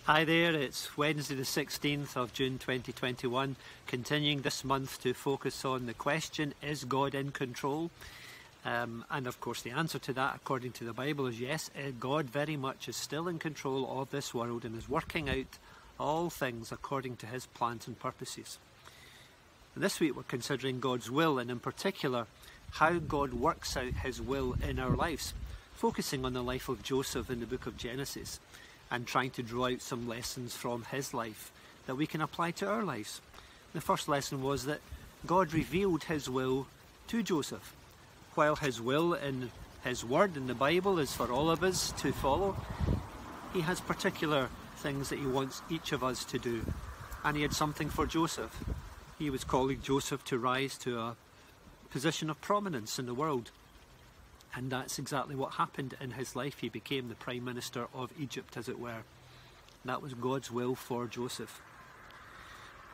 Hi there, it's Wednesday the 16th of June 2021, continuing this month to focus on the question, is God in control? And of course the answer to that, according to the Bible, is yes, God very much is still in control of this world and is working out all things according to his plans and purposes. And this week we're considering God's will, and in particular how God works out his will in our lives, focusing on the life of Joseph in the book of Genesis, and trying to draw out some lessons from his life that we can apply to our lives. The first lesson was that God revealed his will to Joseph. While his will in his word in the Bible is for all of us to follow, he has particular things that he wants each of us to do. And he had something for Joseph. He was calling Joseph to rise to a position of prominence in the world. And that's exactly what happened in his life. He became the Prime Minister of Egypt, as it were. That was God's will for Joseph.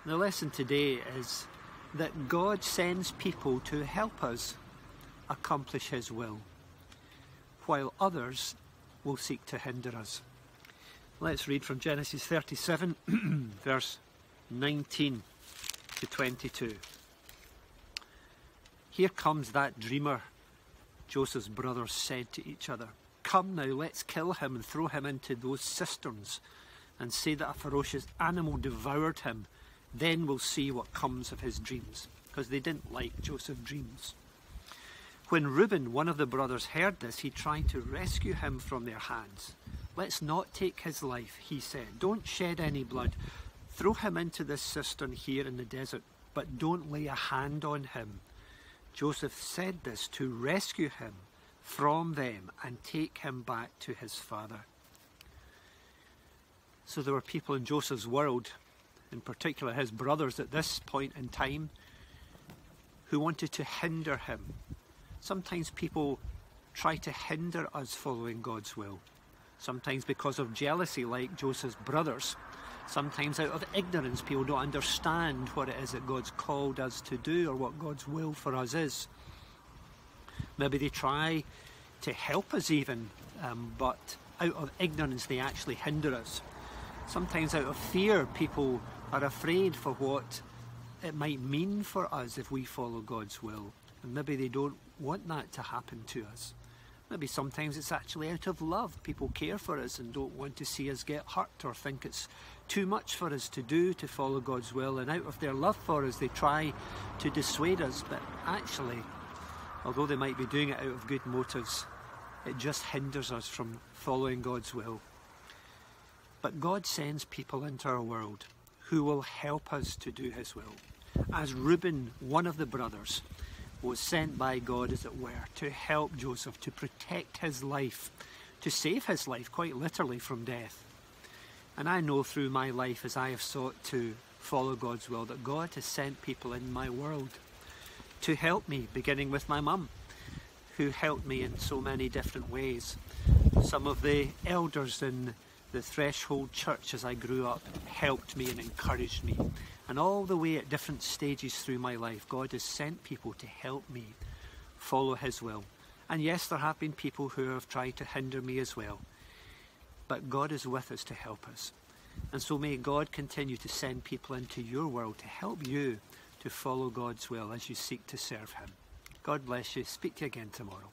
The lesson today is that God sends people to help us accomplish his will, while others will seek to hinder us. Let's read from Genesis 37, verse 19 to 22. Here comes that dreamer, Joseph's brothers said to each other. Come now, let's kill him and throw him into those cisterns and say that a ferocious animal devoured him. Then we'll see what comes of his dreams. Because they didn't like Joseph's dreams. When Reuben, one of the brothers, heard this, he tried to rescue him from their hands. Let's not take his life, he said. Don't shed any blood. Throw him into this cistern here in the desert, but don't lay a hand on him. Joseph said this to rescue him from them and take him back to his father. So there were people in Joseph's world, in particular his brothers at this point in time, who wanted to hinder him. Sometimes people try to hinder us following God's will. Sometimes because of jealousy, like Joseph's brothers. Sometimes out of ignorance, people don't understand what it is that God's called us to do or what God's will for us is. Maybe they try to help us even, but out of ignorance they actually hinder us. Sometimes out of fear, people are afraid for what it might mean for us if we follow God's will. And maybe they don't want that to happen to us. Maybe sometimes it's actually out of love. People care for us and don't want to see us get hurt or think it's too much for us to do to follow God's will. And out of their love for us, they try to dissuade us. But actually, although they might be doing it out of good motives, it just hinders us from following God's will. But God sends people into our world who will help us to do his will. As Reuben, one of the brothers, was sent by God, as it were, to help Joseph, to protect his life, to save his life, quite literally, from death. And I know through my life, as I have sought to follow God's will, that God has sent people in my world to help me, beginning with my mum, who helped me in so many different ways. Some of the elders in the Threshold Church as I grew up helped me and encouraged me. And all the way at different stages through my life, God has sent people to help me follow his will. And yes, there have been people who have tried to hinder me as well. But God is with us to help us. And so may God continue to send people into your world to help you to follow God's will as you seek to serve him. God bless you. Speak to you again tomorrow.